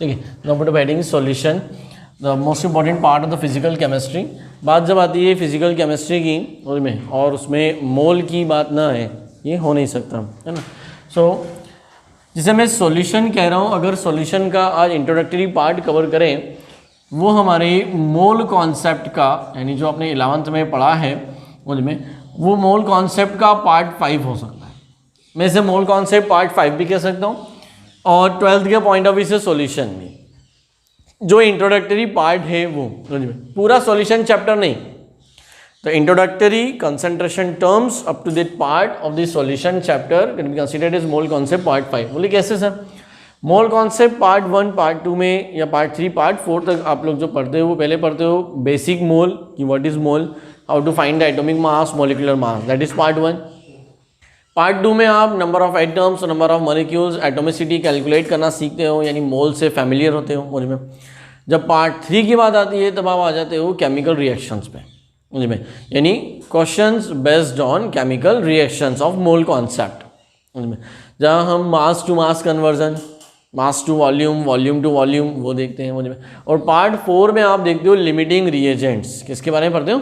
ठीक है। Now for heading solution, the most important part of the physical chemistry. बात जब आती है फिजिकल केमिस्ट्री की उसमें, और उसमें मोल की बात ना है, ये हो नहीं सकता, है ना। सो जिसे मैं सॉल्यूशन कह रहा हूँ, अगर सॉल्यूशन का आज इंट्रोडक्टरी पार्ट कवर करें, वो हमारे मोल कॉन्सेप्ट का, यानी जो आपने 11th में पढ़ा है उसमें, वो मोल कॉन्सेप्ट का पार्ट 5 हो सकता है। मैं इसे मोल कॉन्सेप्ट पार्ट 5 भी कह सकता हूँ, और 12th के पॉइंट ऑफ व्यू से सॉल्यूशन भी, जो इंट्रोडक्टरी पार्ट है वो पूरा सॉल्यूशन चैप्टर नहीं, तो introductory concentration terms up to that part of the solution chapter can be considered as mole concept part 5। बोले कैसे sir? Mole concept part 1, part 2 में, या पार्ट 3, पार्ट 4 तक आप लोग जो पढ़ते हो, पहले पढ़ते हो बेसिक मोल कि what is mole, how to find the atomic mass, molecular mass, that is part 1। Part 2 में आप number of atoms, number of molecules, atomicity calculate करना सीखते हो, यानी मोल से फैमिलियर होते हो मुझ में। जब पार्ट 3 की बात आती है तब आप आ जाते हो केमिकल रिएक्शंस पे मुझ में, यानी questions based on chemical reactions of mole concept मुझ में, जहाँ हम mass to mass conversion, mass to volume, volume to volume, वो देखते हैं मुझ में। और पार्ट 4 में आप देखते हो लिमिटिंग रिएजेंट्स, किसके बारे में पढ़ते हो?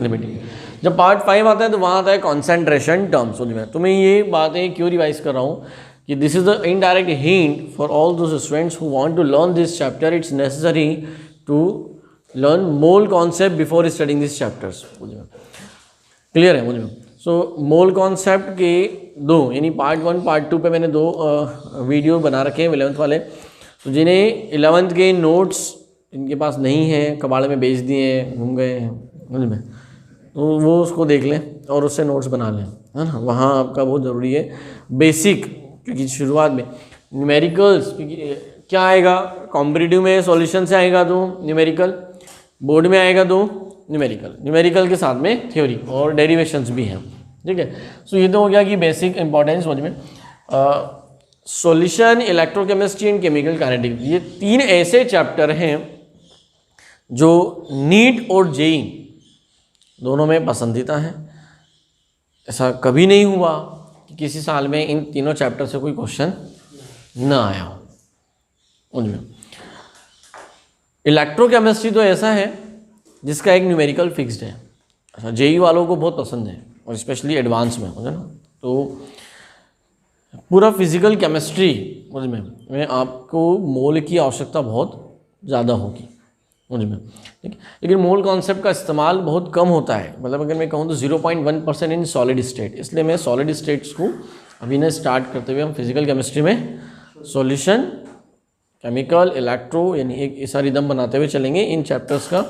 लिमिटिंग। जब पार्ट 5 आता है तो वहाँ आता है कॉन्सेंट्रेशन टर्म्स मुझ में। तो मैं ये बातें क्यों रिवाइज कर रहा हूँ कि this is the indirect hint for all those students who want to learn this chapter. It's necessary to learn mole concept before studying this chapters मुझ में। क्लियर है मुझ में? सो मोल कॉन्सेप्ट के 2, यानी पार्ट 1, पार्ट 2 पे मैंने 2 वीडियो बना रखे हैं 11th वाले। तो जिन्हें 11th के नोट्स इनके पास नहीं है, कबाड़ में बेच दिए हैं, घूम गए हैं मुझ में, तो वो उसको देख लें और उससे नोट्स बना लें, है ना। वहाँ आपका बहुत ज़रूरी है बेसिक, क्योंकि शुरुआत में न्यूमेरिकल्स, क्योंकि क्या आएगा कॉम्पिटिटिव में, सॉल्यूशन से आएगा तो न्यूमेरिकल, बोर्ड में आएगा तो न्यूमेरिकल, न्यूमेरिकल के साथ में थ्योरी और डेरिवेशंस भी हैं, ठीक है। सो ये तो हो गया कि बेसिक इंपॉर्टेंस समझ में। Solution, electrochemistry and chemical kinetics, ये 3 ऐसे चैप्टर हैं जो नीट और जेईई दोनों में पसंदीदा है। ऐसा कभी नहीं हुआ कि किसी साल में इन तीनों चैप्टर से कोई क्वेश्चन ना आया हो उनमें। इलेक्ट्रोकेमिस्ट्री तो ऐसा है जिसका एक न्यूमेरिकल फिक्स्ड है। अच्छा, जेईई वालों को बहुत पसंद है, और स्पेशली एडवांस में, है ना। तो पूरा फिजिकल केमिस्ट्री में आपको मोल की आवश्यकता बहुत ज़्यादा होगी मुझ में, ठीक है। लेकिन मोल कॉन्सेप्ट का इस्तेमाल बहुत कम होता है, मतलब अगर मैं कहूँ तो 0.1% इन सॉलिड स्टेट। इसलिए मैं सॉलिड स्टेट्स को अभी ना स्टार्ट करते हुए हम फिजिकल केमिस्ट्री में सॉल्यूशन, केमिकल, इलेक्ट्रो, यानी एक ऐसा रिदम बनाते हुए चलेंगे। इन चैप्टर्स का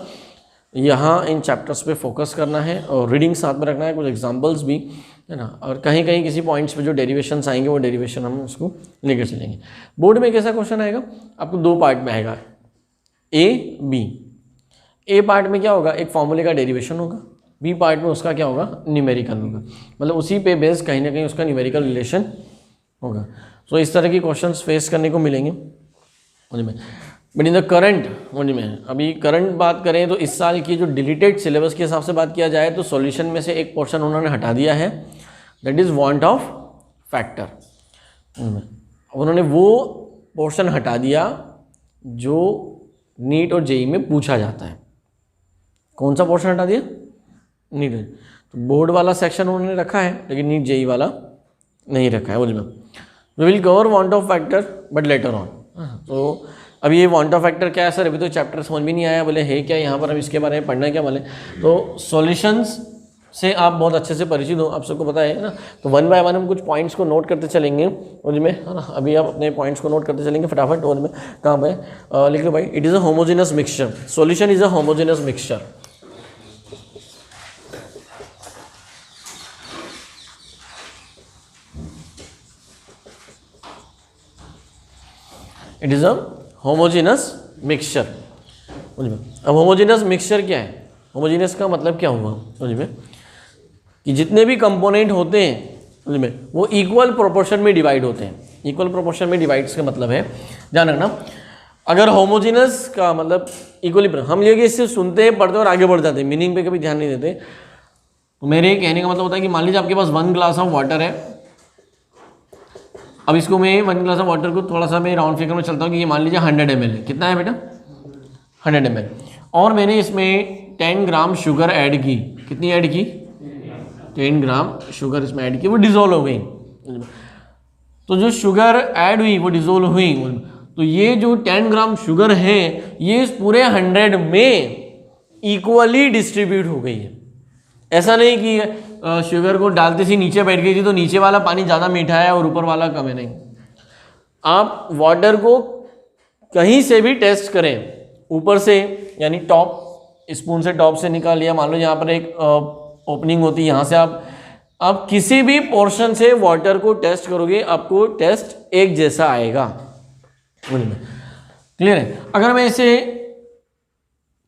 यहाँ इन चैप्टर्स पे फोकस करना है, और रीडिंग साथ में रखना है, कुछ एग्जांपल्स भी, है ना। और कहीं कहीं किसी पॉइंट्स पे जो डेरिवेशंस आएंगे वो डेरिवेशन हम उसको लेकर चलेंगे। बोर्ड में कैसा क्वेश्चन आएगा? आपको 2 पार्ट में आएगा, ए बी। ए पार्ट में क्या होगा? एक फॉर्मूले का डेरिवेशन होगा, बी पार्ट में उसका क्या होगा? न्यूमेरिकल होगा, मतलब उसी पे बेस कहीं ना कहीं उसका न्यूमेरिकल रिलेशन होगा। सो इस तरह के क्वेश्चंस फेस करने को मिलेंगे मुझ में। बट इन द करंट मुझ में, अभी करंट बात करें तो इस साल की जो डिलीटेड सिलेबस के हिसाब से बात किया जाए तो सॉल्यूशन में से एक पोर्शन उन्होंने हटा दिया है, that is want Hoff factor. उन्होंने वो पोर्शन हटा दिया जो नीट और जेईई में पूछा जाता है। कौन सा पोर्शन हटा दिया? नीट। तो बोर्ड वाला सेक्शन उन्होंने रखा है, लेकिन नीट जेईई वाला नहीं रखा है मुझ में। We will cover van't Hoff factor but later on. तो अब ये वांट ऑफ फैक्टर क्या है सर? अभी तो चैप्टर समझ भी नहीं आया, बोले है क्या यहाँ पर, हम इसके बारे में पढ़ना है क्या बोले। तो सॉल्यूशंस से आप बहुत अच्छे से परिचित हो, आप सबको पता है ना। तो 1 बाय 1 हम कुछ पॉइंट्स को नोट करते चलेंगे उनमें, है ना। अभी आप अपने पॉइंट्स को नोट करते चलेंगे फटाफट। उनमें कहाँ पे लिख लो भाई, it is a homogeneous mixture. Solution is a homogeneous mixture. It is a homogeneous mixture समझ में। अब होमोजेनस मिक्सचर क्या है? होमोजेनस का मतलब क्या हुआ समझ में, कि जितने भी कंपोनेंट होते हैं समझ में वो इक्वल प्रोपोर्शन में डिवाइड होते हैं। इक्वल प्रोपोर्शन में डिवाइड्स का मतलब है, ध्यान रखना, अगर होमोजेनस का मतलब इक्वली, हम ये इससे सुनते हैं, पढ़ते हैं और आगे बढ़ जाते हैं, मीनिंग पे कभी ध्यान नहीं देते। तो मेरे कहने का मतलब होता है कि मान लीजिए आपके पास 1 ग्लास ऑफ वाटर है। अब इसको मैं 1 ग्लास ऑफ वाटर को थोड़ा सा मैं राउंड फिगर में चलता हूँ कि ये मान लीजिए 100 ml है। कितना है बेटा? 100 ml। और मैंने इसमें 10 ग्राम शुगर ऐड की। कितनी ऐड की? 10 ग्राम शुगर इसमें ऐड की, वो डिज़ोल्व हो गई। तो जो शुगर ऐड हुई वो डिज़ोल्व हुई, तो ये जो 10 ग्राम शुगर है ये इस पूरे 100 में इक्वली डिस्ट्रीब्यूट हो गई है। ऐसा नहीं कि शुगर को डालते से नीचे बैठ गई थी तो नीचे वाला पानी ज़्यादा मीठा है और ऊपर वाला कम है, नहीं। आप वाटर को कहीं से भी टेस्ट करें, ऊपर से यानी टॉप स्पून से टॉप से निकाल लिया, मान लो यहाँ पर एक ओपनिंग होती है, यहाँ से आप किसी भी पोर्शन से वाटर को टेस्ट करोगे आपको टेस्ट एक जैसा आएगा। क्लियर है? अगर मैं इसे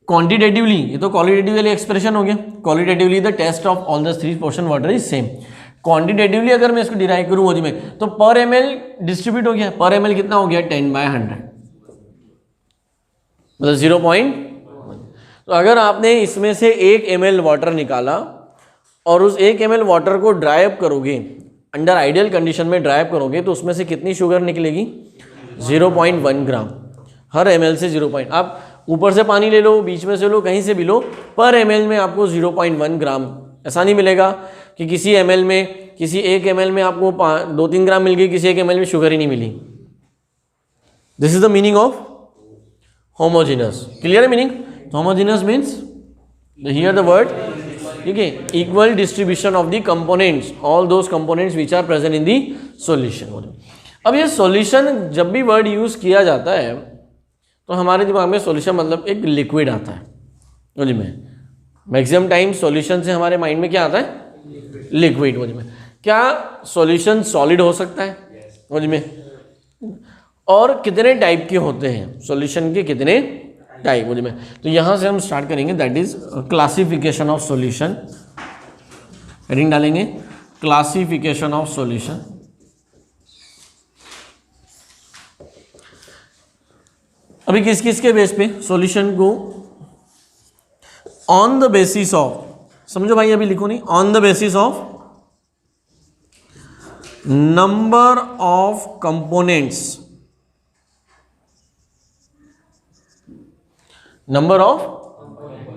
क्वांटिटेटिवली, ये तो क्वालिटेटिवली एक्सप्रेशन हो गया, qualitatively the taste of all the 3 portion water is same. Quantitatively अगर मैं इसको डिराइव करूँ ओजी में, तो पर ml डिस्ट्रीब्यूट हो गया। पर ml कितना हो गया? 10/100, मतलब 0.1। तो अगर आपने इसमें से 1 ml वाटर निकाला और उस 1 ml वाटर को ड्राइव करोगे, अंडर आइडियल कंडीशन में ड्राइव करोगे, तो उसमें से कितनी शुगर निकलेगी? 0.1 ग्राम हर ml से 0. आप ऊपर से पानी ले लो, बीच में से लो, कहीं से भी लो, पर ml में आपको 0.1 ग्राम। ऐसा नहीं मिलेगा कि किसी ml में, किसी 1 ml में आपको 2-3 ग्राम मिल गई, किसी 1 ml में शुगर ही नहीं मिली। This is the meaning of homogeneous. Clear है meaning? Homogeneous means here the word, ठीक है, equal distribution of the components, all those components which are present in the solution. अब ये सॉल्यूशन जब भी वर्ड यूज किया जाता है तो हमारे दिमाग में सॉल्यूशन मतलब एक लिक्विड आता है। समझ में? मैक्सिमम टाइम सॉल्यूशन से हमारे माइंड में क्या आता है? लिक्विड। समझ में? क्या सॉल्यूशन सॉलिड हो सकता है? समझ में? और कितने टाइप के होते हैं सॉल्यूशन के? कितने टाइप? समझ में? तो यहाँ से हम स्टार्ट करेंगे, that is classification of solution. Heading डालेंगे क्लासिफिकेशन ऑफ सॉल्यूशन। अभी किस किस के बेस पे सॉल्यूशन को? ऑन द बेसिस ऑफ, समझो भाई, अभी लिखो नहीं, on the basis of number of components, number of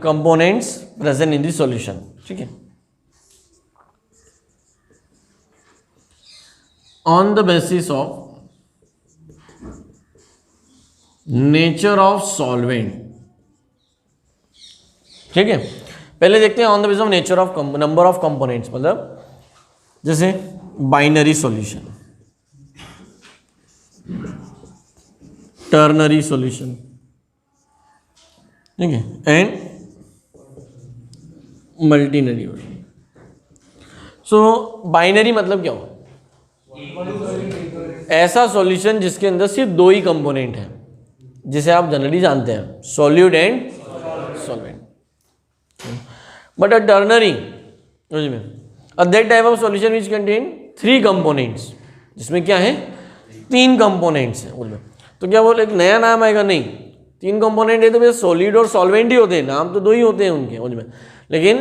components present in the solution. ठीक है, on the basis of nature of solvent. ठीक है, पहले देखते हैं on the basis of nature of number of components, मतलब जैसे बाइनरी सॉल्यूशन, टर्नरी सॉल्यूशन, ठीक है, एंड मल्टीनरी। सो बाइनरी मतलब क्या हो? ऐसा सॉल्यूशन जिसके अंदर सिर्फ 2 ही कंपोनेंट हैं, जिसे आप जनरली जानते हैं solute and solvent. But a ternary, that type of solution which contain 3 components, जिसमें क्या है? 3 कंपोनेंट्स हैं। तो क्या बोले एक नया नाम आएगा? नहीं, 3 कंपोनेंट है तो भैया सॉलिड और सॉल्वेंट ही होते हैं, नाम तो 2 ही होते हैं उनके उनमें, लेकिन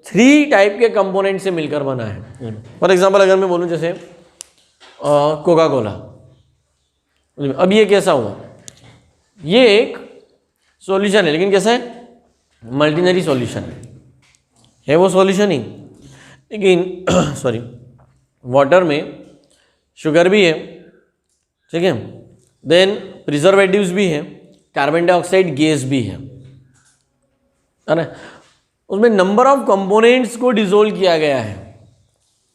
3 टाइप के कंपोनेंट से मिलकर बना है। फॉर एग्जाम्पल अगर मैं बोलूँ जैसे कोका कोला, अब ये कैसा हुआ? ये एक सॉल्यूशन है, लेकिन कैसा है? मल्टीनरी सॉल्यूशन है वो सॉल्यूशन ही, लेकिन सॉरी, वाटर में शुगर भी है, ठीक है, देन प्रिजर्वेटिव्स भी है, कार्बन डाइऑक्साइड गैस भी है ना। उसमें नंबर ऑफ कंपोनेंट्स को डिसोल्व किया गया है।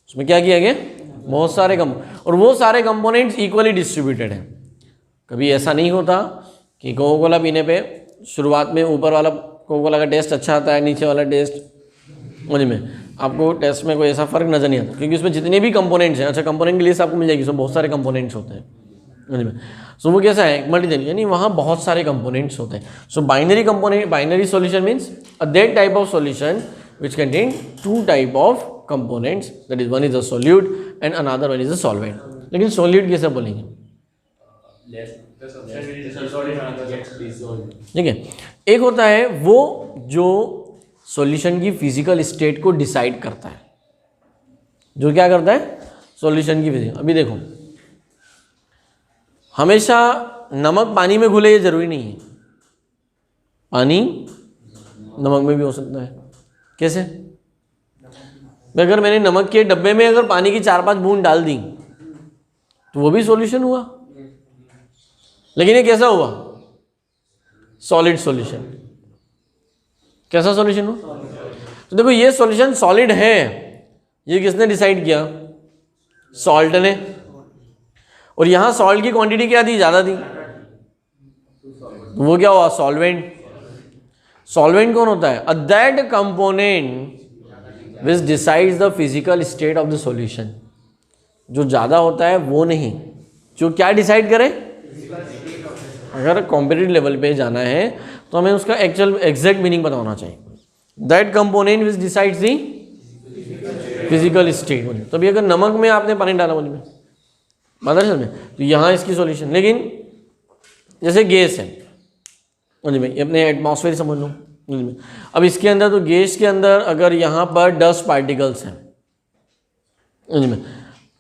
उसमें क्या किया गया? बहुत सारे और वो सारे कंपोनेंट्स इक्वली डिस्ट्रीब्यूटेड हैं। कभी ऐसा नहीं होता कि कोका कोला पीने पे शुरुआत में ऊपर वाला कोका कोला का टेस्ट अच्छा आता है, नीचे वाला टेस्ट, समझ में? आपको टेस्ट में कोई ऐसा फर्क नजर नहीं आता, क्योंकि उसमें जितने भी कंपोनेंट्स हैं, अच्छा कंपोनेंट की लिस्ट आपको मिल जाएगी, उसमें बहुत सारे कंपोनेंट्स होते हैं, समझ में? सो वो कैसा है? मल्टीनरी, यानी वहाँ बहुत सारे कंपोनेंट्स होते हैं। सो binary component, binary solution means that type of solution which contain 2 type of components, that is one is a solute and another one is a solvent. लेकिन solute कैसे बोलेंगे? ठीक है, एक होता है वो जो सॉल्यूशन की फिजिकल स्टेट को डिसाइड करता है, जो क्या करता है? सॉल्यूशन की फिजिकल। अभी देखो हमेशा नमक पानी में घुले ये जरूरी नहीं है, पानी नमक में भी हो सकता है। कैसे? अगर मैंने नमक के डब्बे में अगर पानी की 4-5 बूंद डाल दी तो वो भी सॉल्यूशन हुआ, लेकिन ये कैसा हुआ? Solid solution. कैसा सॉल्यूशन हुआ? तो देखो ये सॉल्यूशन सॉलिड है, ये किसने डिसाइड किया? सॉल्ट ने। और यहां सॉल्ट की क्वांटिटी क्या थी? ज़्यादा थी, तो वो क्या हुआ? सॉल्वेंट। सॉल्वेंट कौन होता है? That component which decides the physical state of the solution. जो ज़्यादा होता है वो नहीं, जो क्या डिसाइड करे? अगर कॉम्पिटिटिव लेवल पे जाना है तो हमें उसका एक्चुअल एग्जैक्ट मीनिंग पता होना चाहिए। That component which decides the physical state. तभी अगर नमक में आपने पानी डाला मुझ में मदरसल में, तो यहाँ इसकी सॉल्यूशन। लेकिन जैसे गैस है मुझ में, अपने एटमॉस्फेयर समझ लो मुझ में, अब इसके अंदर, तो गैस के अंदर अगर यहाँ पर डस्ट पार्टिकल्स हैं मुझ में,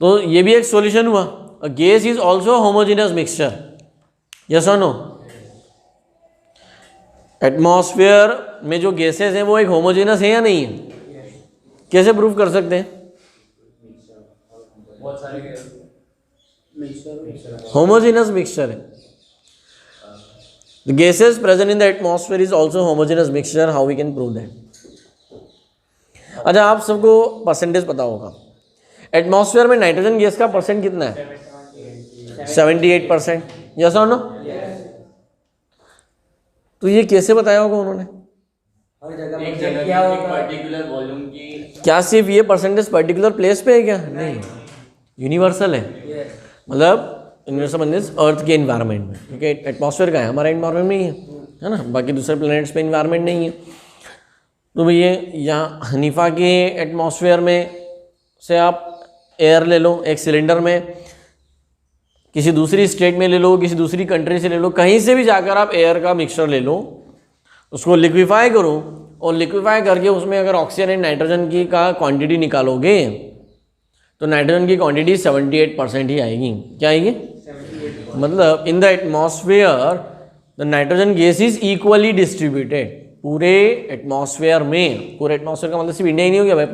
तो ये भी एक सॉल्यूशन हुआ। Gas is also homogeneous mixture, yes और नो? एटमॉस्फेयर में जो गैसेस हैं वो एक होमोजेनस है या नहीं है? कैसे प्रूव कर सकते हैं? होमोजेनस मिक्सचर है। The gases present in the atmosphere is also homogeneous mixture. How we can prove that? अच्छा, आप सबको परसेंटेज पता होगा, एटमॉस्फेयर में नाइट्रोजन गैस का परसेंट कितना है? 78%, यस और नो? तो ये कैसे बताया होगा उन्होंने? एक जगह क्या होगा? पर्टिकुलर वॉल्यूम की। क्या सिर्फ ये परसेंटेज पर्टिकुलर प्लेस पे है क्या? नहीं, यूनिवर्सल है। मतलब यूनिवर्सल मीन्स अर्थ के इन्वायरमेंट में, क्योंकि एटमॉस्फेयर का है, हमारा इन्वायरमेंट में ही है ना, बाकी दूसरे प्लैनेट्स पे इन्वायरमेंट नहीं है। तो भैया यहाँ हनीफा के एटमॉस्फेयर में से आप एयर ले लो एक सिलेंडर में, किसी दूसरी स्टेट में ले लो, किसी दूसरी कंट्री से ले लो, कहीं से भी जाकर आप एयर का मिक्सचर ले लो, उसको लिक्विफाई करो, और लिक्विफाई करके उसमें अगर ऑक्सीजन एंड नाइट्रोजन की का क्वांटिटी निकालोगे तो नाइट्रोजन की क्वांटिटी 78% ही आएगी। क्या आएगी? मतलब in the atmosphere the nitrogen gas is equally distributed. पूरे एटमॉस्फेयर में, पूरे एटमॉस्फेयर का मतलब सिर्फ इंडिया ही नहीं हो गया भाई,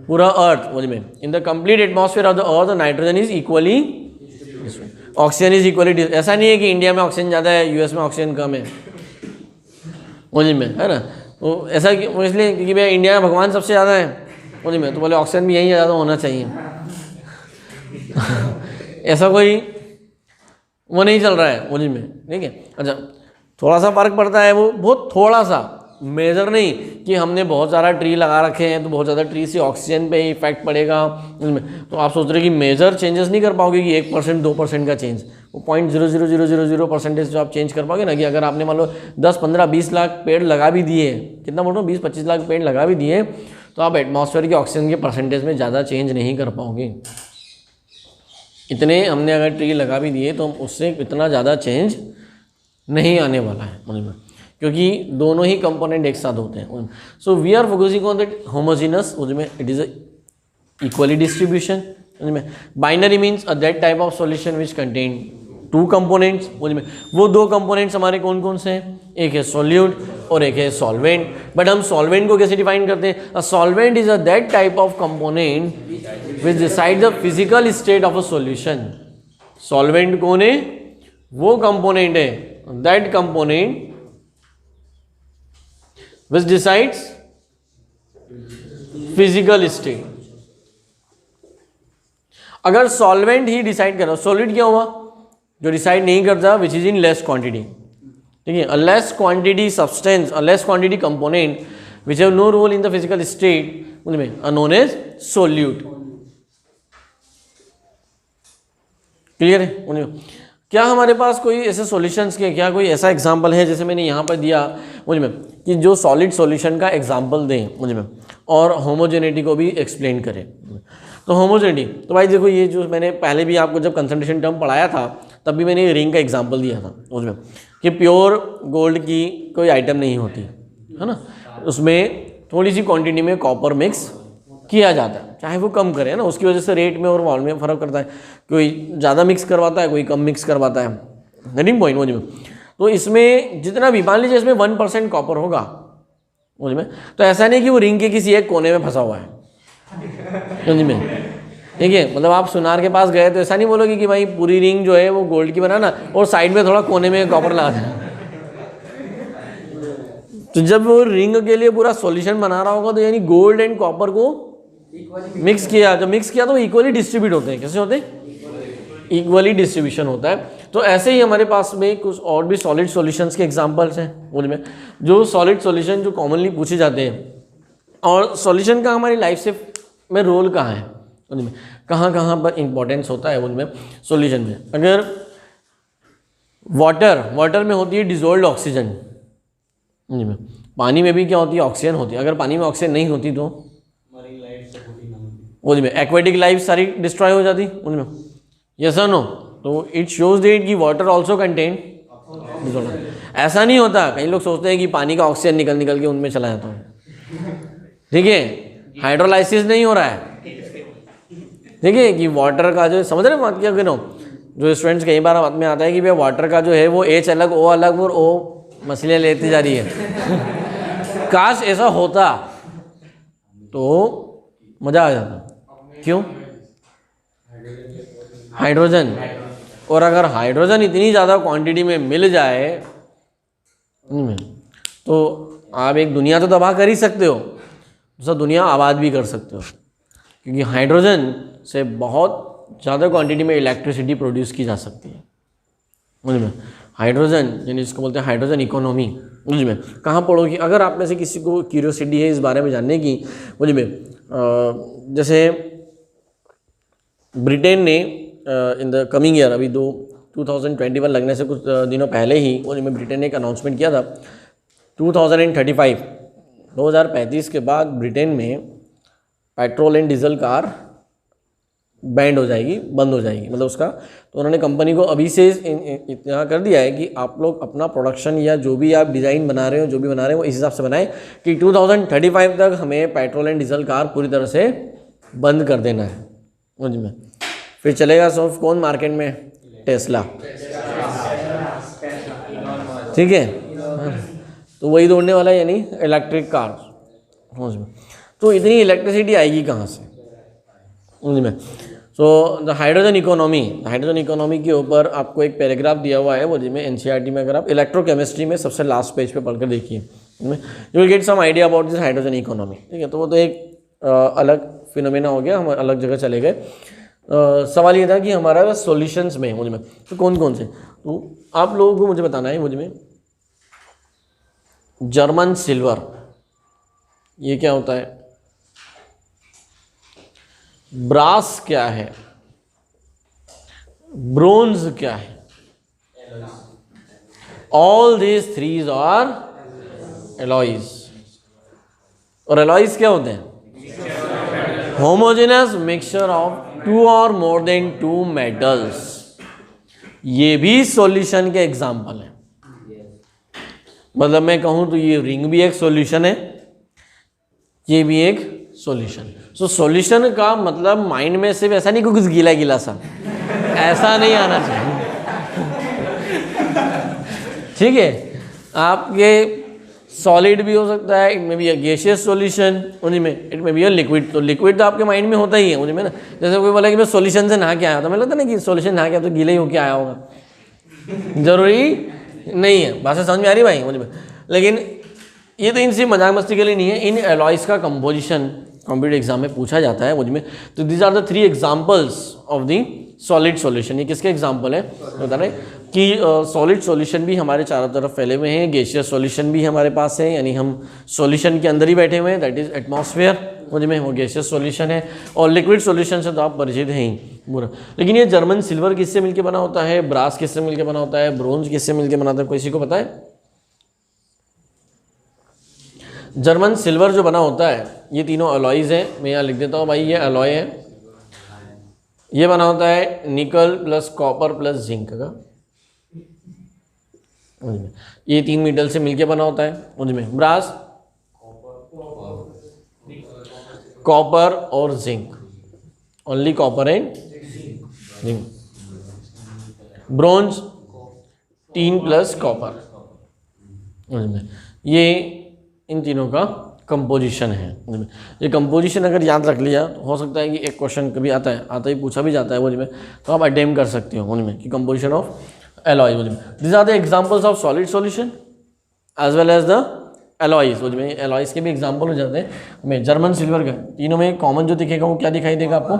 पूरा अर्थ मुझ में, in the complete atmosphere of the earth nitrogen is equally, oxygen is equally. ऐसा नहीं है कि इंडिया में ऑक्सीजन ज़्यादा है, यूएस में ऑक्सीजन कम है मुझ में, है ना? तो ऐसा वो इसलिए क्योंकि भैया इंडिया में भगवान सबसे ज़्यादा है मुझ में, तो बोले ऑक्सीजन भी यहीं ज़्यादा होना चाहिए। ऐसा कोई वो नहीं चल रहा है मुझ में, ठीक है? अच्छा, थोड़ा सा फर्क पड़ता है, वो बहुत थोड़ा सा, मेजर नहीं कि हमने बहुत सारा ट्री लगा रखे हैं तो बहुत ज़्यादा ट्री से ऑक्सीजन पे इफेक्ट पड़ेगा इसमें, तो आप सोच रहे कि मेजर चेंजेस नहीं कर पाओगे कि 1% 2% का चेंज, वो 0.00000% जो आप चेंज कर पाओगे ना, कि अगर आपने मान लो 10 15 20 लाख पेड़ लगा भी दिए, कितना बोल रहा हूँ, 20-25 लाख पेड़ लगा भी दिए, तो आप एटमॉस्फेयर के ऑक्सीजन के परसेंटेज में ज़्यादा चेंज नहीं कर पाओगे। इतने हमने अगर ट्री लगा भी दिए तो उससे इतना ज़्यादा चेंज नहीं आने वाला है मुझ में, क्योंकि दोनों ही कंपोनेंट एक साथ होते हैं। So we are focusing on that homogeneous, उसमें इट इज़ इक्वली डिस्ट्रीब्यूशन। उसमें binary means that type of solution which contain 2 components. उसमें वो 2 कंपोनेंट्स हमारे कौन कौन से हैं? एक है सॉल्यूट और एक है सॉल्वेंट। बट हम सॉल्वेंट को कैसे डिफाइन करते हैं? A solvent is a that type of component which decide the physical state of a solution. Solvent कौन है? वो कंपोनेंट है, that component which decides physical state। अगर सॉल्वेंट ही डिसाइड कर रहा, सॉलिड क्या हुआ? जो डिसाइड नहीं करता, which is in less quantity, ठीक है? A less quantity substance, a less quantity component which have no role in the physical state उनमें are known as solute. Clear है? उनमें क्या हमारे पास कोई ऐसे सॉल्यूशंस के, क्या कोई ऐसा एग्जांपल है जैसे मैंने यहाँ पर दिया मुझ में, कि जो सॉलिड सॉल्यूशन का एग्जांपल दें मुझ में और होमोजेनिटी को भी एक्सप्लेन करें? तो होमोजेनिटी, तो भाई देखो, ये जो मैंने पहले भी आपको जब कंसंट्रेशन टर्म पढ़ाया था तब भी मैंने रिंग का एग्जांपल दिया था मुझ में, कि प्योर गोल्ड की कोई आइटम नहीं होती है ना, उसमें थोड़ी सी क्वांटिटी में कॉपर मिक्स किया जाता है, चाहे वो कम करे ना, उसकी वजह से रेट में और वॉल्यूम में फ़र्क करता है, कोई ज़्यादा मिक्स करवाता है, कोई कम मिक्स करवाता है, गेटिंग पॉइंट मुझ में। तो इसमें जितना भी मान लीजिए इसमें 1% कॉपर होगा मुझ में, तो ऐसा नहीं कि वो रिंग के किसी एक कोने में फंसा हुआ है समझ में, ठीक है। मतलब आप सुनार के पास गए तो ऐसा नहीं बोलोगे कि भाई पूरी रिंग जो है वो गोल्ड की बनाना और साइड में थोड़ा कोने में कॉपर लगा देना। तो जब वो रिंग के लिए पूरा सॉल्यूशन बना रहा होगा तो यानी गोल्ड एंड कॉपर को मिक्स किया, जब मिक्स किया तो इक्वली डिस्ट्रीब्यूट होते हैं, कैसे होते हैं, इक्वली डिस्ट्रीब्यूशन होता है। तो ऐसे ही हमारे पास में कुछ और भी सॉलिड सॉल्यूशंस के एग्जांपल्स हैं उनमें, जो सॉलिड सॉल्यूशन जो कॉमनली पूछे जाते हैं। और सॉल्यूशन का हमारी लाइफ से में रोल कहाँ है उनमें, कहाँ कहाँ पर इंपॉर्टेंस होता है उनमें सॉल्यूशन में। अगर वाटर में होती है डिजोल्व्ड ऑक्सीजन, उनमें पानी में भी क्या होती है, ऑक्सीजन होती है। अगर पानी में ऑक्सीजन नहीं होती तो उनमें एक्वेटिक लाइफ सारी डिस्ट्रॉय हो जाती उनमें, यस और नो। तो इट शोज दैट कि वाटर ऑल्सो कंटेन डिजोल्व्ड। ऐसा नहीं होता, कई लोग सोचते हैं कि पानी का ऑक्सीजन निकल निकल के उनमें चला जाता है, ठीक है, हाइड्रोलाइसिस नहीं हो रहा है, ठीक है, कि वाटर का जो समझ रहे बात क्या कह रहा हूँ, जो स्टूडेंट्स कई बार बात में आता है कि भाई वाटर का जो है वो एच अलग ओ अलग और ओ मछलियाँ लेती जा रही है। काश ऐसा होता तो मज़ा आ जाता, क्यों, हाइड्रोजन, और अगर हाइड्रोजन इतनी ज़्यादा क्वांटिटी में मिल जाए तो आप एक दुनिया तो तबाह कर ही सकते हो, दूसरा दुनिया आबाद भी कर सकते हो, क्योंकि हाइड्रोजन से बहुत ज़्यादा क्वांटिटी में इलेक्ट्रिसिटी प्रोड्यूस की जा सकती है मुझ में। हाइड्रोजन यानी इसको बोलते हैं हाइड्रोजन इकोनॉमी मुझ में। कहाँ पढ़ोगी, अगर आप में से किसी को क्यूरियोसिटी है इस बारे में जानने की मुझ में, जैसे ब्रिटेन ने इन द कमिंग ईयर, अभी 2021 लगने से कुछ दिनों पहले ही उनमें ब्रिटेन ने एक अनाउंसमेंट किया था 2035 के बाद ब्रिटेन में petrol and diesel car band हो जाएगी, बंद हो जाएगी, मतलब उसका। तो उन्होंने कंपनी को अभी से इतना कर दिया है कि आप लोग अपना प्रोडक्शन या जो भी आप डिज़ाइन बना रहे हो, जो भी बना रहे हो वो इस हिसाब से बनाएं कि 2035 तक हमें पेट्रोल एंड डीजल कार पूरी तरह से बंद कर देना है मुझ में। फिर चलेगा सिर्फ कौन मार्केट में, टेस्ला, ठीक है, तो वही दौड़ने वाला है, यानी इलेक्ट्रिक कार समझ में। तो इतनी इलेक्ट्रिसिटी आएगी कहाँ से समझ में। सो द हाइड्रोजन इकोनॉमी के ऊपर आपको एक पैराग्राफ दिया हुआ है वो, जिसमें एनसीईआरटी में अगर आप इलेक्ट्रोकेमिस्ट्री में सबसे लास्ट पेज पे पढ़कर देखिए, you will get some idea about this hydrogen economy, ठीक है। तो वो तो एक अलग फिनोमेना हो गया, हम अलग जगह चले गए। सवाल ये था कि हमारा सॉल्यूशंस में मुझ में तो कौन कौन से, तो आप लोगों को मुझे बताना है मुझ में। जर्मन सिल्वर ये क्या होता है, ब्रास क्या है, ब्रोंज क्या है, all this threes are alloys. और एलॉयज क्या होते हैं, होमोजेनस मिक्सचर ऑफ 2 और मोर देन 2 मेटल्स। ये भी सॉल्यूशन के एग्जाम्पल है। मतलब मैं कहूं तो ये रिंग भी एक सॉल्यूशन है, ये भी एक सॉल्यूशन। सो सॉल्यूशन का मतलब माइंड में सिर्फ ऐसा नहीं कि कुछ गीला गीला सा, ऐसा नहीं आना चाहिए, ठीक है। आपके सॉलिड भी हो सकता है, इट में बी अ गैसियस सॉल्यूशन, उनमें इट में बी अ लिक्विड। तो लिक्विड तो आपके माइंड में होता ही है उनमें ना। जैसे कोई बोला कि मैं सॉल्यूशन से नहा के आया था, मैं लगता ना कि सॉल्यूशन नहा के तो गीले ही होके आया होगा, जरूरी नहीं है। भाषा समझ में आ रही भाई मुझे। लेकिन ये तो इनसे मजाक मस्ती के लिए नहीं है, इन एलॉयज का कंपोजिशन कॉम्पिटेटिव एग्जाम में पूछा जाता है मुझ में। तो these are the 3 examples of the solid solution. ये किसके एग्जाम्पल है बता रहे कि सॉलिड सॉल्यूशन भी हमारे चारों तरफ फैले हुए हैं, गैसियस सॉल्यूशन भी हमारे पास है, यानी हम सॉल्यूशन के अंदर ही बैठे हुए हैं, दैट इज एटमॉस्फेयर मुझ में, वो गैसियस सॉल्यूशन है। और लिक्विड सॉल्यूशन से तो आप परिचित हैं ही पूरा। लेकिन ये जर्मन सिल्वर किससे मिलकर बना होता है, ब्रास किससे मिलकर बना होता है, ब्रोंज किससे मिलकर बनाता है, किसी को पता है? जर्मन सिल्वर जो बना होता है, ये तीनों अलॉयज हैं। मैं यहाँ लिख देता हूँ भाई, ये अलॉय है। ये बना होता है nickel plus copper plus zinc का, ये 3 मेटल से मिलके बना होता है। उनमें ब्रास कॉपर और zinc, only copper and zinc. Bronze tin plus copper, ये इन तीनों का कंपोजिशन है। ये कंपोजिशन अगर याद रख लिया तो हो सकता है कि एक क्वेश्चन कभी आता ही पूछा भी जाता है वो में, तो आप अटेम्प्ट कर सकते हो उनमें कि composition of alloy. This are the examples of solid solution as well as the alloys. में एलॉयज के भी एग्जांपल हो जाते हैं हमें। जर्मन सिल्वर का तीनों में कॉमन जो दिखेगा वो क्या दिखाई देगा आपको?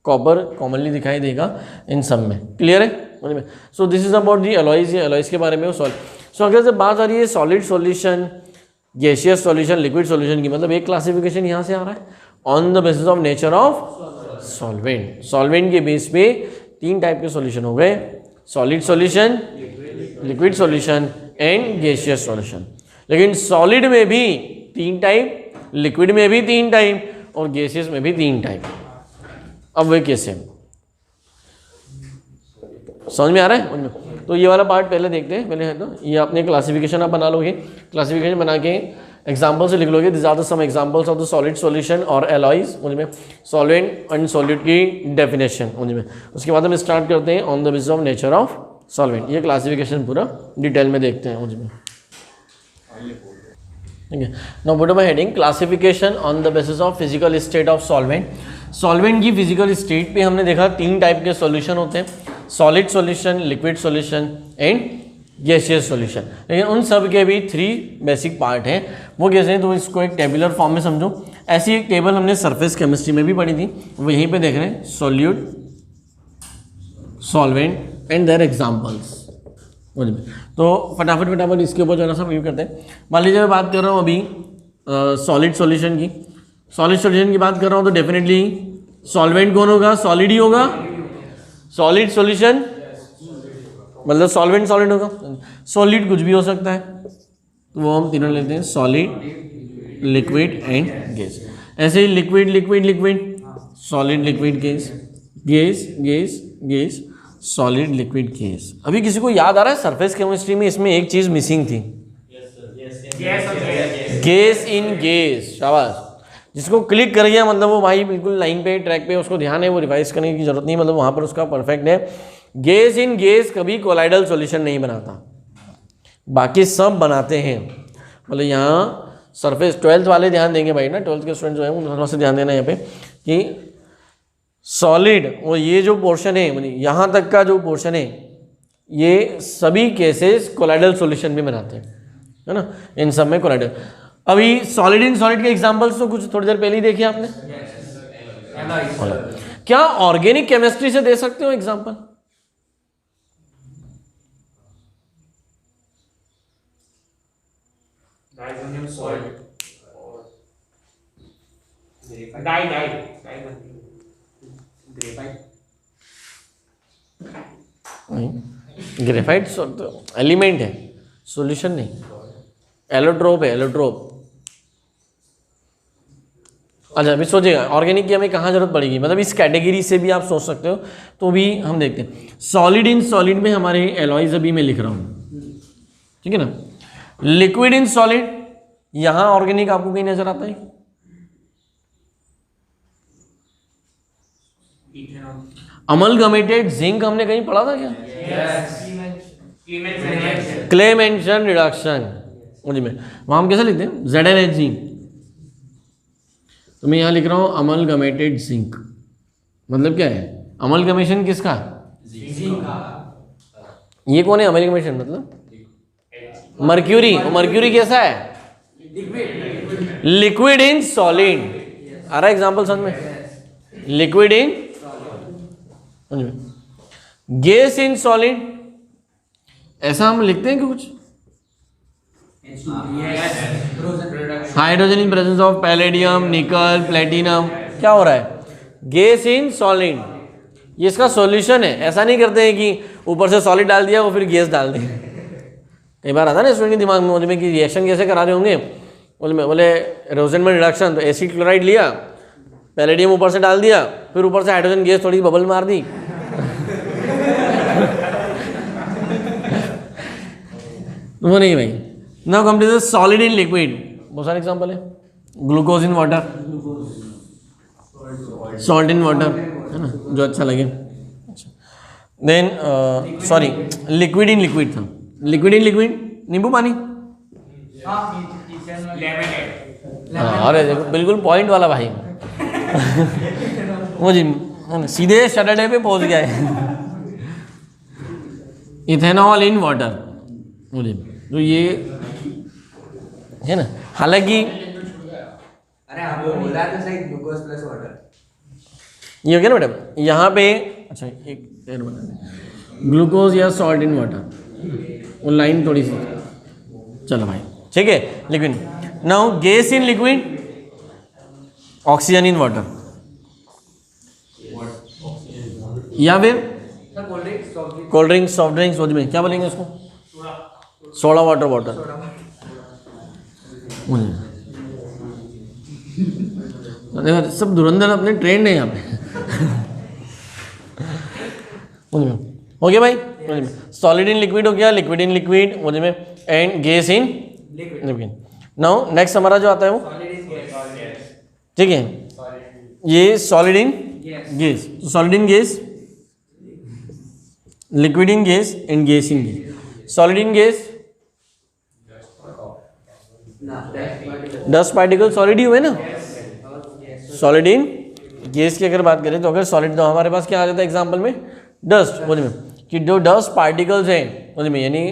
कॉपर कॉमनली दिखाई देगा इन सब में। क्लियर है? So this is about the alloys. ये एलॉयज के बारे में वो सॉल्व। सो अगर से बात आ रही है solid solution, gaseous solution, liquid solution की, मतलब एक क्लासिफिकेशन यहाँ से आ रहा है on the basis of nature of solvent. Solvent के बेस पे 3 टाइप के सॉल्यूशन हो गए, solid solution, liquid solution and gaseous solution. लेकिन सॉलिड में भी 3 टाइप, लिक्विड में भी 3 टाइप और गैसियस में भी 3 टाइप। अब वे कैसे, समझ में आ रहा है? तो ये वाला पार्ट पहले देखते हैं। पहले है तो ये अपने क्लासिफिकेशन आप बना लोगे, क्लासिफिकेशन बना के एग्जाम्पल से लिख लोगे। This are the some examples of the solid solution और एलॉयज, उनमें सॉल्वेंट एंड सॉलिड की डेफिनेशन उनमें। उसके बाद हम स्टार्ट करते हैं on the basis of nature of solvent. ये क्लासिफिकेशन पूरा डिटेल में देखते हैं उनमें। ठीक है, now what about heading classification on the basis of physical state of solvent. Solvent की फिजिकल स्टेट पे हमने देखा 3 टाइप के सॉल्यूशन होते हैं, solid solution, liquid solution and gaseous solution. लेकिन उन सब के भी 3 बेसिक पार्ट हैं। वो कैसे हैं तो इसको एक टेबुलर फॉर्म में समझो। ऐसी एक टेबल हमने सरफेस केमिस्ट्री में भी पढ़ी थी, वो यहीं पे देख रहे हैं, solute, solvent and there examples. तो फटाफट इसके ऊपर जो है सब रिव्यू करते हैं। मान लीजिए मैं बात कर रहा हूँ अभी सॉलिड सॉल्यूशन की। सॉलिड सॉल्यूशन की बात कर रहा हूँ तो डेफिनेटली सॉल्वेंट कौन होगा? सॉलिड ही होगा। सॉलिड सॉल्यूशन मतलब सॉल्वेंट सॉलिड होगा। सॉलिड कुछ भी हो सकता है, तो वो हम तीनों लेते हैं, सॉलिड, लिक्विड एंड गैस। ऐसे ही liquid liquid liquid, solid liquid gas, gas gas gas, solid liquid gas. अभी किसी को याद आ रहा है सरफेस केमिस्ट्री में इसमें एक चीज मिसिंग थी, गैस इन गैस। शाबाश, जिसको क्लिक कर गया मतलब वो भाई बिल्कुल लाइन पे, ट्रैक पे, उसको ध्यान है, वो रिवाइज करने की जरूरत नहीं, मतलब वहां पर उसका परफेक्ट है। गैस इन गैस कभी कोलाइडल सॉल्यूशन नहीं बनाता, बाकी सब बनाते हैं। मतलब यहाँ सरफेस 12th वाले ध्यान देंगे भाई ना, 12th के स्टूडेंट जो है उन से ध्यान देना यहाँ पे कि सॉलिड और ये जो पोर्शन है, मतलब यहाँ तक का जो पोर्शन है, ये सभी केसेस कोलाइडल सॉल्यूशन भी बनाते हैं, है ना, इन सब में कोलाइडल। अभी सॉलिड इन सॉलिड के एग्जांपल्स तो कुछ थोड़ी देर पहले ही देखे आपने। क्या ऑर्गेनिक केमिस्ट्री से दे सकते हो एग्जांपल? ग्रेफाइट एलिमेंट है, सॉल्यूशन नहीं। एलोट्रोप है, एलोट्रोप। अच्छा अभी सोचिएगा ऑर्गेनिक की हमें कहाँ जरूरत पड़ेगी, मतलब इस कैटेगरी से भी आप सोच सकते हो। तो भी हम देखते हैं सॉलिड इन सॉलिड में हमारे एलॉयज अभी मैं लिख रहा हूँ, ठीक है ना। लिक्विड इन सॉलिड, यहाँ ऑर्गेनिक आपको कहीं नजर आता है? अमलगमेटेड जिंक हमने कहीं पढ़ा था क्या? क्लेमेंशन रिडक्शन, में वहाँ हम कैसे लिखते हैं? ZnHg। तो मैं यहाँ लिख रहा हूँ अमलगमेटेड जिंक, मतलब क्या है? अमलगमेशन किसका? ये कौन है अमलगमेशन? मतलब मर्क्यूरी। मर्क्यूरी कैसा है? Liquid in solid. आ रहा है एग्जाम्पल समझ में? Liquid in gas in solid, ऐसा हम लिखते हैं कि कुछ? Hydrogen in presence of palladium, निकल, प्लेटिनम। क्या हो रहा है? गैस इन सॉलिड, ये इसका सॉल्यूशन है। ऐसा नहीं करते हैं कि ऊपर से सॉलिड डाल दिया वो फिर गैस डाल दें। कई बार आता है ना स्टूडेंट के दिमाग में कि रिएक्शन कैसे करा रहे होंगे, बोले रोसेनबर्ग रिडक्शन, तो एसिड क्लोराइड लिया, पैलेडियम ऊपर से डाल दिया, फिर ऊपर से हाइड्रोजन गैस थोड़ी बबल मार दी। वो नहीं भाई। Now come to the solid in liquid, बहुत सारे एग्जांपल है। Glucose in water, salt in water, है ना, जो अच्छा लगे। Then sorry, liquid in liquid था, लिक्विड इन लिक्विड, नींबू पानी। हाँ, अरे देखो बिल्कुल पॉइंट वाला भाई। मुझे सीधे सैटरडे पे पहुंच गया है। इथेनॉल इन वाटर, मुझे तो ये है ना, हालांकि अरे आपको बोला तो सही, ग्लूकोज प्लस वाटर। ये हो गया ना मैडम, यहाँ पे अच्छा एक पेड़ बना दें, ग्लूकोज या सॉल्ट इन वाटर, वो लाइन थोड़ी सी, चलो भाई ठीक है। Liquid, now gas in liquid, oxygen in water, या फिर कोल्ड ड्रिंक, सॉफ्ट ड्रिंक्स, में क्या बोलेंगे उसको, सोडा वाटर बॉटल। देखो सब धुरंधर अपने ट्रेंड है यहाँ पे। हो गया भाई, सॉलिड इन लिक्विड हो गया, लिक्विड इन लिक्विड, मुझे में, and gas in liquid. Now next हमारा जो आता है वो, ठीक है, ये solid in gas, solid in gas, liquid in gas and gas in gas. Solid in gas, dust particle solid ही हुए ना। सॉलिड इन गैस की अगर बात करें तो अगर सॉलिड, तो हमारे पास क्या आ जाता है एग्जांपल में, डस्ट, मुझे में, कि जो डस्ट पार्टिकल्स हैं मुझे में, यानी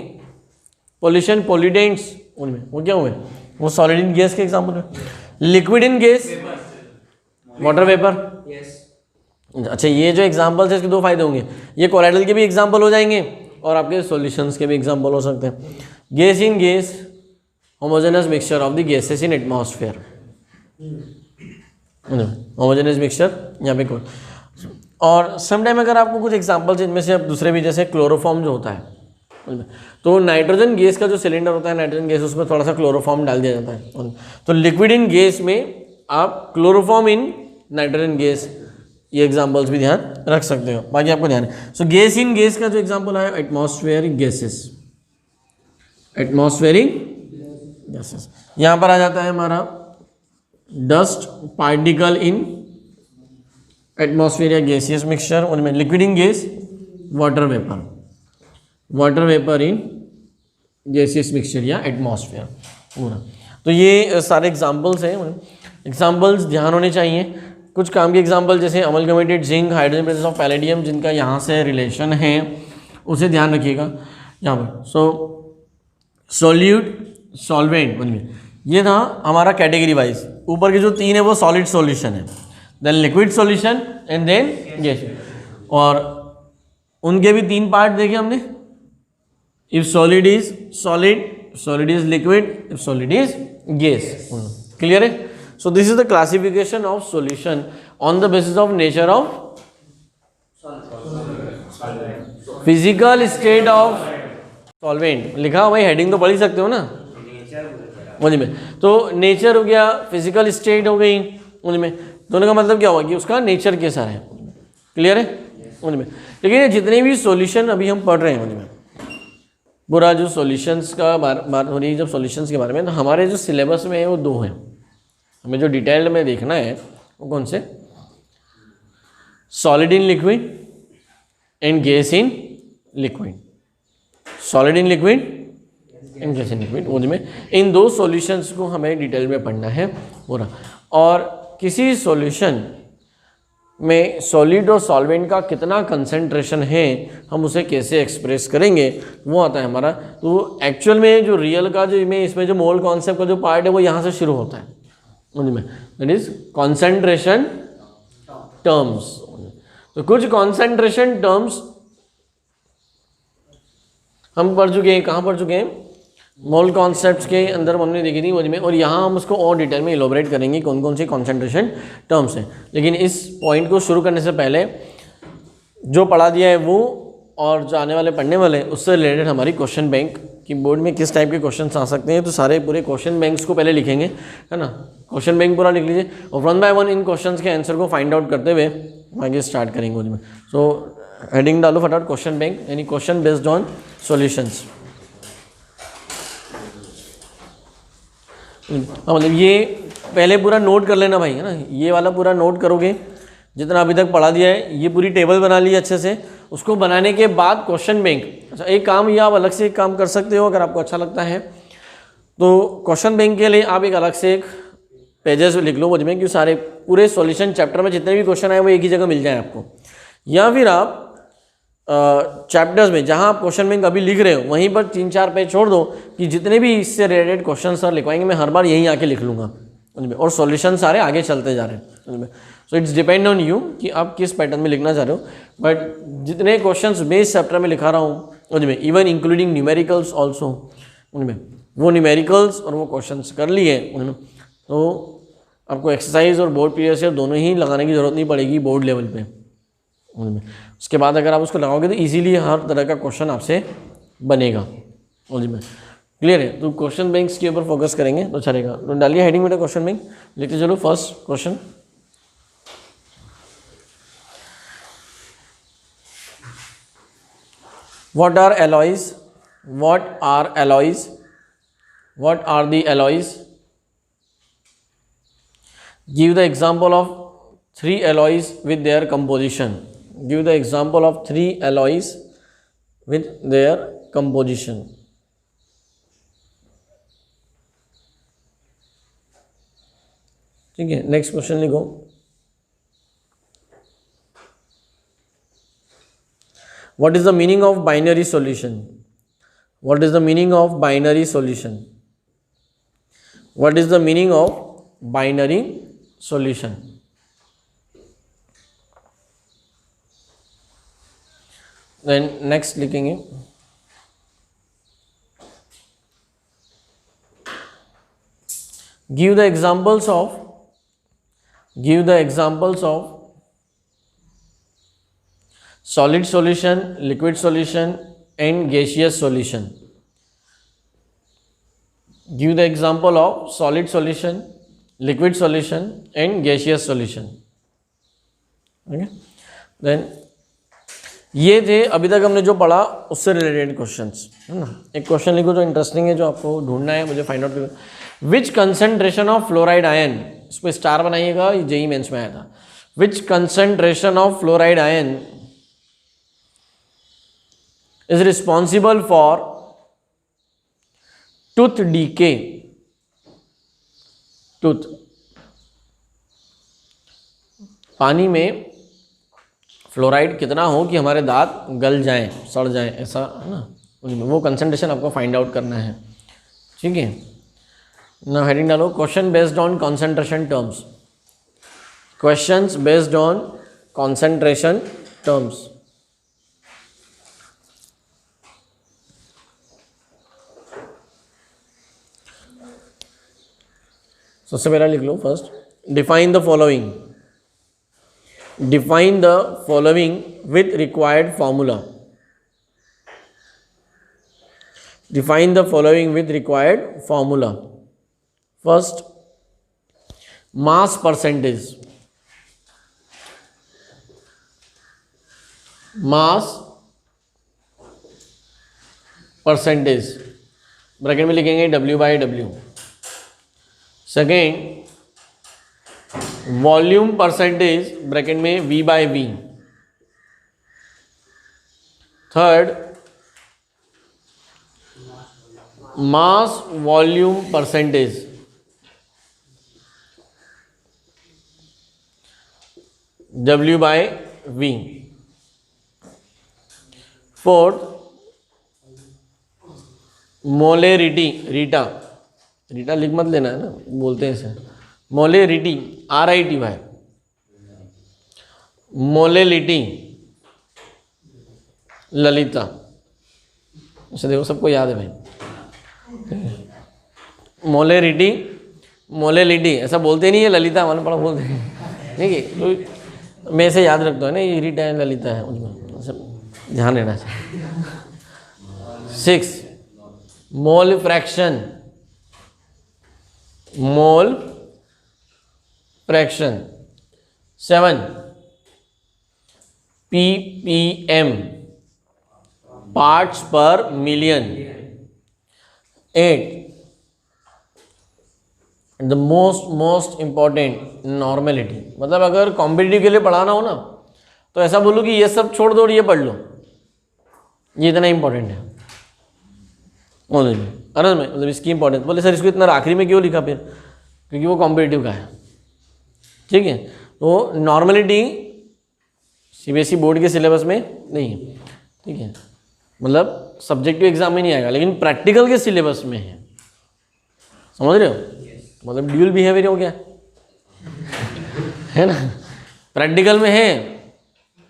पोल्यूशन पोल्यूटेंट्स, उनमें वो क्या हुए, वो सॉलिड इन गैस के एग्जांपल में। Liquid in gas, water vapour. अच्छा, ये जो एग्जांपल्स है इसके दो फायदे होंगे, ये कोलाइडल के भी एग्जांपल हो जाएंगे और आपके सॉल्यूशंस के भी एग्जांपल हो सकते हैं। Gas in gas, homogeneous mixture of the gases in atmosphere, homogeneous mixture यहाँ पे कोई। और समटाइम अगर आपको कुछ एग्जांपल्स इनमें से अब दूसरे भी, जैसे क्लोरोफॉर्म जो होता है, तो नाइट्रोजन गैस का जो सिलेंडर होता है, नाइट्रोजन गैस, उसमें थोड़ा सा क्लोरोफॉर्म डाल दिया जाता है। तो लिक्विड इन गैस में आप क्लोरोफॉर्म इन नाइट्रोजन गैस, ये एग्जांपल्स भी ध्यान रख सकते हो, बाकी आपको ध्यान है। सो गैस इन गैस का जो एग्जांपल है, एटमॉस्फेरिक गैसेस, एटमॉस्फेरिक गैसेस। यहाँ पर आ जाता है हमारा डस्ट पार्टिकल इन एटमॉस्फेयर या गैसियस मिक्सचर, उनमें liquid in gas, water vapour, water vapour in gaseous mixture या एटमॉस्फेयर पूरा। तो ये सारे एग्जांपल्स हैं, एग्जांपल्स ध्यान होने चाहिए। कुछ काम के एग्जांपल जैसे amalgamated zinc, hydrogen presence of palladium, जिनका यहाँ से रिलेशन है उसे ध्यान रखिएगा यहाँ पर। सो सॉल्यूट, सॉल्वेंट, उनमें ये था हमारा कैटेगरी वाइज। ऊपर के जो तीन है वो सॉलिड सॉल्यूशन है, then liquid solution and then gas. और उनके भी तीन पार्ट देखे हमने, if solid is solid, solid is liquid, if solid is gas. Clear है? So this is the classification of solution on the basis of nature of physical state of solvent. लिखा भाई, heading तो पढ़ ही सकते हो ना उनमें। तो नेचर हो गया, फिजिकल स्टेट हो गई उनमें, दोनों का मतलब क्या हुआ कि उसका नेचर कैसा है। क्लियर है उनमें? लेकिन जितने भी सॉल्यूशन अभी हम पढ़ रहे हैं उनमें, पूरा जो सॉल्यूशंस का बात हो रही है, जब सॉल्यूशंस के बारे में, तो हमारे जो सिलेबस में है वो दो हैं। हमें जो डिटेल्ड में देखना है वो कौन से, solid in liquid and gas in liquid, solid in liquid and gas in liquid, उनमें इन दो सॉल्यूशंस को हमें डिटेल में पढ़ना है पूरा। और किसी सॉल्यूशन में सॉलिड और सॉल्वेंट का कितना कंसंट्रेशन है, हम उसे कैसे एक्सप्रेस करेंगे, वो आता है हमारा। तो एक्चुअल में जो रियल का जो इसमें जो मोल कॉन्सेप्ट का जो पार्ट है वो यहाँ से शुरू होता है उनमें, दैट इज कॉन्सेंट्रेशन टर्म्स। तो कुछ कॉन्सेंट्रेशन टर्म्स हम पढ़ चुके हैं, कहाँ पढ़ चुके हैं, मोल कॉन्सेप्ट्स के अंदर हमने देखी थी में, और यहाँ हम उसको और डिटेल में इलोबरेट करेंगे कौन कौन सी कॉन्सेंट्रेशन टर्म्स हैं। लेकिन इस पॉइंट को शुरू करने से पहले जो पढ़ा दिया है वो और जो आने वाले पढ़ने वाले उससे रिलेटेड हमारी क्वेश्चन बैंक की बोर्ड में किस टाइप के क्वेश्चन आ सकते हैं, तो सारे पूरे क्वेश्चन बैंक्स को पहले लिखेंगे, है ना। क्वेश्चन बैंक पूरा लिख लीजिए और 1 बाय 1 इन क्वेश्चन के आंसर को फाइंड आउट करते हुए आगे स्टार्ट करेंगे उसमें। सो हेडिंग डालो फटाफट, क्वेश्चन बैंक यानी क्वेश्चन बेस्ड ऑन सॉल्यूशंस। मतलब ये पहले पूरा नोट कर लेना भाई, है ना, ये वाला पूरा नोट करोगे जितना अभी तक पढ़ा दिया है, ये पूरी टेबल बना ली अच्छे से। उसको बनाने के बाद क्वेश्चन बैंक, अच्छा एक काम ये आप अलग से एक काम कर सकते हो अगर आपको अच्छा लगता है तो। क्वेश्चन बैंक के लिए आप एक अलग से एक पेजेस लिख लो मुझ में कि सारे पूरे सॉल्यूशन चैप्टर में जितने भी क्वेश्चन आए वो एक ही जगह मिल जाए आपको, या फिर आप चैप्टर्स में जहां आप क्वेश्चन बैंक अभी लिख रहे हो वहीं पर 3-4 पेज छोड़ दो कि जितने भी इससे रिलेटेड क्वेश्चन सर लिखवाएंगे मैं हर बार यहीं आके लिख लूँगा और सॉल्यूशन सारे आगे चलते जा रहे हैं। So it's depend on you कि आप किस पैटर्न में लिखना चाह रहे हो। बट जितने क्वेश्चंस मैं इस चैप्टर में लिखा रहा हूँ उनमें इवन इंक्लूडिंग न्यूमेरिकल्स ऑल्सो, उनमें वो न्यूमेरिकल्स और वो क्वेश्चंस कर लिए उनमें, तो आपको एक्सरसाइज और बोर्ड प्रीवियस ईयर दोनों ही लगाने की ज़रूरत नहीं पड़ेगी बोर्ड लेवल पे उनमें। उसके बाद अगर आप उसको लगाओगे तो इजीली हर तरह का क्वेश्चन आपसे बनेगा उनमें। क्लियर है? तो क्वेश्चन बैंक्स के ऊपर फोकस करेंगे तो चलेगा। तो डालिए हेडिंग में क्वेश्चन बैंक लिखते चलो। First question, what are alloys? What are alloys? What are the alloys? Give the example of 3 alloys with their composition. Give the example of 3 alloys with their composition. ठीक है, next question लिखो। What is the meaning of binary solution? What is the meaning of binary solution? What is the meaning of binary solution? Then next लिखेंगे give the examples of solid solution, liquid solution and gaseous solution. Give the example of solid solution, liquid solution and gaseous solution. Okay? Then ये थे अभी तक हमने जो पढ़ा उससे related questions, है ना। एक क्वेश्चन लिखो जो इंटरेस्टिंग है, जो आपको ढूंढना है, मुझे find out. Which concentration of fluoride ion, इस पर स्टार बनाइएगा, जेई मेंस में आया था। Which concentration of fluoride ion is responsible for tooth decay? Tooth, पानी में फ्लोराइड कितना हो कि हमारे दांत गल जाएं, सड़ जाएं, ऐसा है ना, वो कंसंट्रेशन आपको फाइंड आउट करना है। ठीक है ना, हेडिंग डालो question based on concentration terms. Questions based on concentration terms. सबसे पहला लिख लो first, define the following. Define the following with required formula. Define the following with required formula. First, mass percentage. Mass percentage bracket में लिखेंगे W/W। Second, volume percentage bracket में V/V। Third, mass volume percentage. W/V। Fourth, molarity. Rita लिख मत लेना, है ना, बोलते हैं इसे मोलेरिटी, RITY। मोलेलिटी, ललिता। अच्छा देखो सबको याद है भाई। मोलेलिटी ऐसा बोलते नहीं है, ललिता वाले पढ़ा बोलते हैं। ठीक है, तो मैं इसे याद रखता हूँ ना, ये रीटा है, ललिता है, उसमें ध्यान देना चाहिए। 6, mole fraction. Mole fraction. 7, ppm, parts per million. 8, the most important normality, मतलब अगर कॉम्पिटिटिव के लिए पढ़ाना हो ना तो ऐसा बोलो कि ये सब छोड़ दो और ये पढ़ लो, ये इतना इंपॉर्टेंट है। बोले अरे मैं मतलब इसकी इंपॉर्टेंस, बोले सर इसको इतना आखिरी में क्यों लिखा फिर, क्योंकि वो कॉम्पिटिटिव का है। ठीक है, तो नॉर्मेलिटी सीबीएसई बोर्ड के सिलेबस में नहीं है। ठीक है, मतलब सब्जेक्टिव एग्जाम में नहीं आएगा, लेकिन प्रैक्टिकल के सिलेबस में है। समझ रहे हो? मतलब ड्यूअल बिहेवियर हो गया है ना, प्रैक्टिकल में है,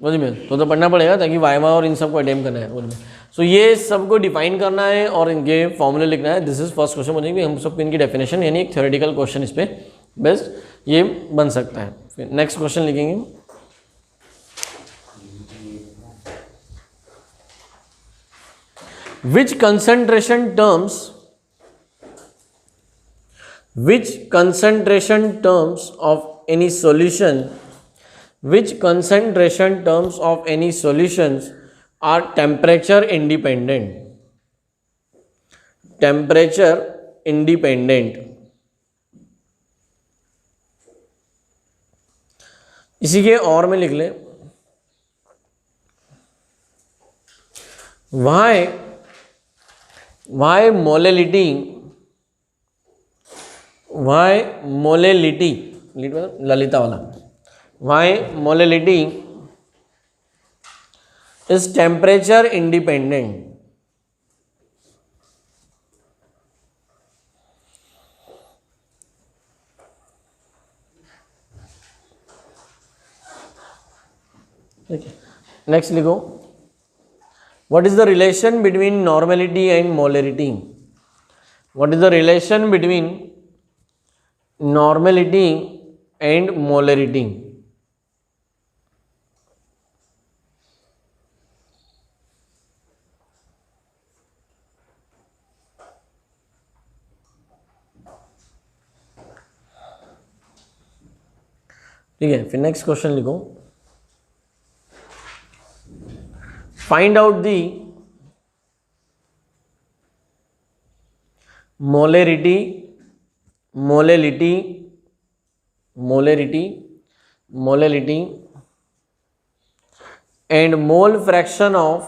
समझ में तो पढ़ना पड़ेगा ताकि वाइवा और इन सब को अटेम्प्ट करना है। बोल सो ये सबको डिफाइन करना है और इनके फॉर्मूले लिखना है। दिस इज फर्स्ट क्वेश्चन बनेगी, हम सबको इनकी डेफिनेशन यानी एक थ्योरेटिकल क्वेश्चन इस पर बेस्ट ये बन सकता है। फिर नेक्स्ट क्वेश्चन लिखेंगे, which concentration terms of any solution are temperature independent। इसी के और में लिख ले, why molality ललिता वाला, why molality is temperature independent। Next लिखो, what is the relation between normality and molarity? What is the relation between normality and molarity? ठीक है, फिर नेक्स्ट क्वेश्चन लिखो, find out the molarity and mole fraction of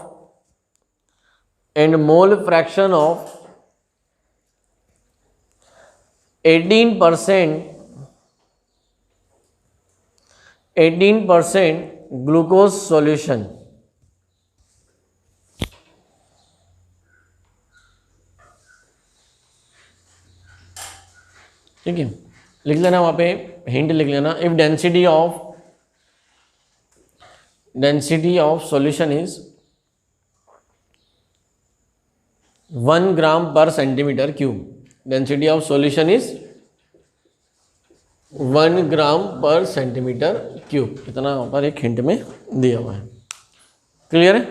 18% glucose solution। ठीक है, लिख लेना वहाँ पे, हिंट लिख लेना, if density of solution is 1 ग्राम पर centimetre cube. Density of solution is 1 ग्राम पर सेंटीमीटर क्यूब, इतना वहाँ पर एक हिंट में दिया हुआ है। क्लियर है?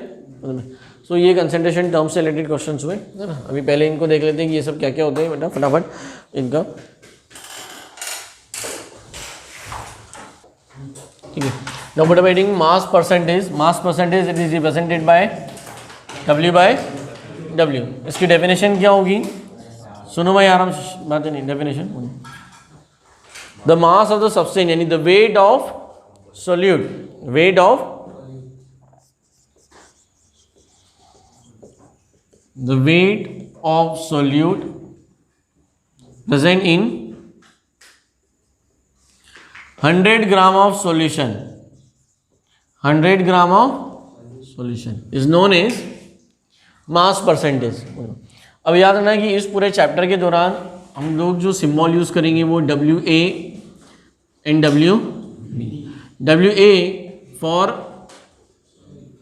सो ये कंसंट्रेशन टर्म से रिलेटेड क्वेश्चन हुए है ना। अभी पहले इनको देख लेते हैं कि ये सब क्या क्या होते हैं बेटा, फटाफट इनका। ठीक है, now motivating mass percentage it is represented by W। इसकी डेफिनेशन क्या होगी? सुनो भाई आराम से, बात नहीं, definition the mass of the substance यानी the weight of solute, the weight of solute present in 100 gram of solution, 100 gram of solution is known as mass percentage। अब याद रखना कि इस पूरे चैप्टर के दौरान हम लोग जो सिम्बॉल यूज़ करेंगे वो WA and WB। WA for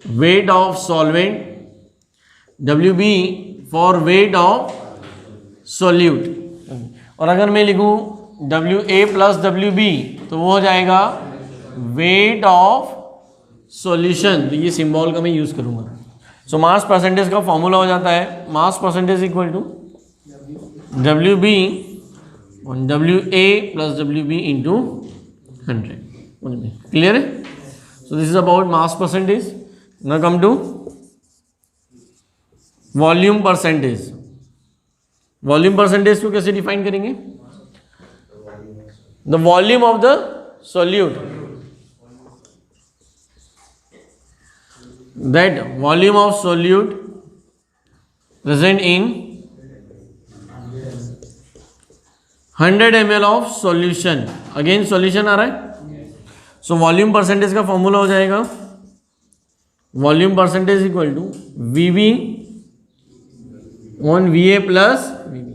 weight of solvent, WB for wait of solute. और अगर मैं लिखूं WA प्लस WB तो वो हो जाएगा वेट ऑफ सॉल्यूशन, तो ये सिंबल का मैं यूज़ करूंगा। सो मास परसेंटेज का फॉर्मूला हो जाता है mass percentage equal to WB WA plus WB into 100। Clear है? So this is about mass percentage. Now come to volume percentage. Volume percentage को कैसे डिफाइन करेंगे? The volume of the solute, that volume of solute present in 100 ml of solution, again solution आ रहा है, so volume percentage का formula हो जाएगा volume percentage equal to VB on VA plus VB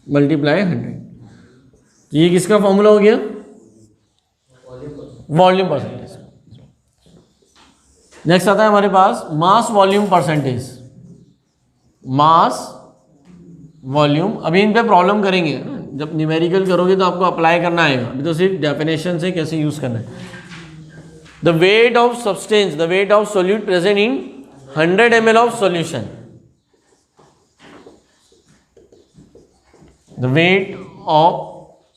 multiply 100। ये किसका formula हो गया? Volume percentage. नेक्स्ट आता है हमारे पास mass volume percentage, mass volume. अभी इन पे प्रॉब्लम करेंगे, जब न्यूमेरिकल करोगे तो आपको अप्लाई करना आएगा, अभी तो सिर्फ डेफिनेशन से कैसे यूज करना है। The weight of substance, the weight of solute present in 100 ml of solution, the weight of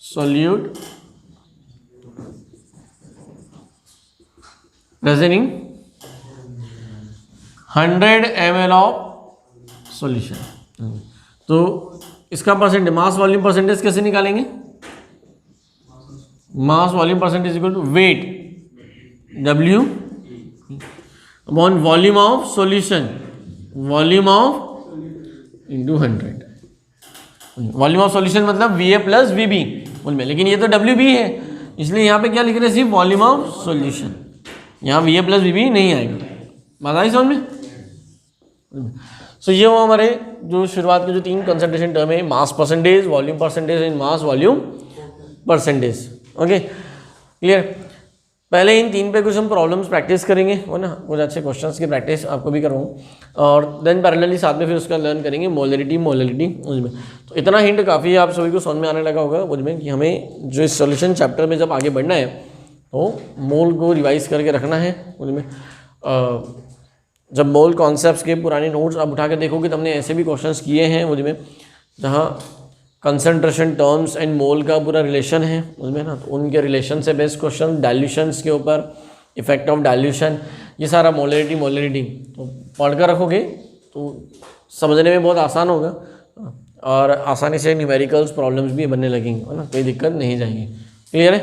solute present in 100 ml of solution. तो इसका परसेंटेज, मास वॉल्यूम परसेंटेज कैसे निकालेंगे? Mass volume percentage equal to weight W upon volume of solution, volume of into 100। Volume of solution मतलब VA plus VB में, लेकिन ये तो WB है, इसलिए यहाँ पे क्या लिख रहे हैं? सिर्फ वॉल्यूम ऑफ सॉल्यूशन, यहाँ VA प्लस VB नहीं आएगा। बात आई समझ में? सो ये वो हमारे जो शुरुआत के जो 3 कंसंट्रेशन टर्म है, mass percentage, volume percentage and mass volume percentage. Okay clear? पहले इन 3 पे कुछ हम प्रॉब्लम्स प्रैक्टिस करेंगे, हो ना, कुछ अच्छे क्वेश्चंस की प्रैक्टिस आपको भी करवाऊँ, और देन पैरेलली साथ में फिर उसका लर्न करेंगे मोलरिटी उसमें। तो इतना हिंट काफ़ी आप सभी को समझ में आने लगा होगा उसमें कि हमें जो इस सॉल्यूशन चैप्टर में जब आगे बढ़ना है तो मोल को रिवाइज करके रखना है उसमें। जब मोल कॉन्सेप्ट्स के पुराने नोट्स आप उठा के देखोगे तो हमने ऐसे भी क्वेश्चंस किए हैं उसमें जहाँ कंसंट्रेशन टर्म्स एंड मोल का पूरा रिलेशन है उसमें ना, तो उनके रिलेशन से बेस्ड क्वेश्चन, डाइल्यूशंस के ऊपर, इफेक्ट ऑफ डाइल्यूशन, ये सारा मोलरिटी तो पढ़ कर रखोगे तो समझने में बहुत आसान होगा और आसानी से न्यूमेरिकल्स प्रॉब्लम्स भी बनने लगेंगे, है ना, कोई दिक्कत नहीं जाएगी। क्लियर है?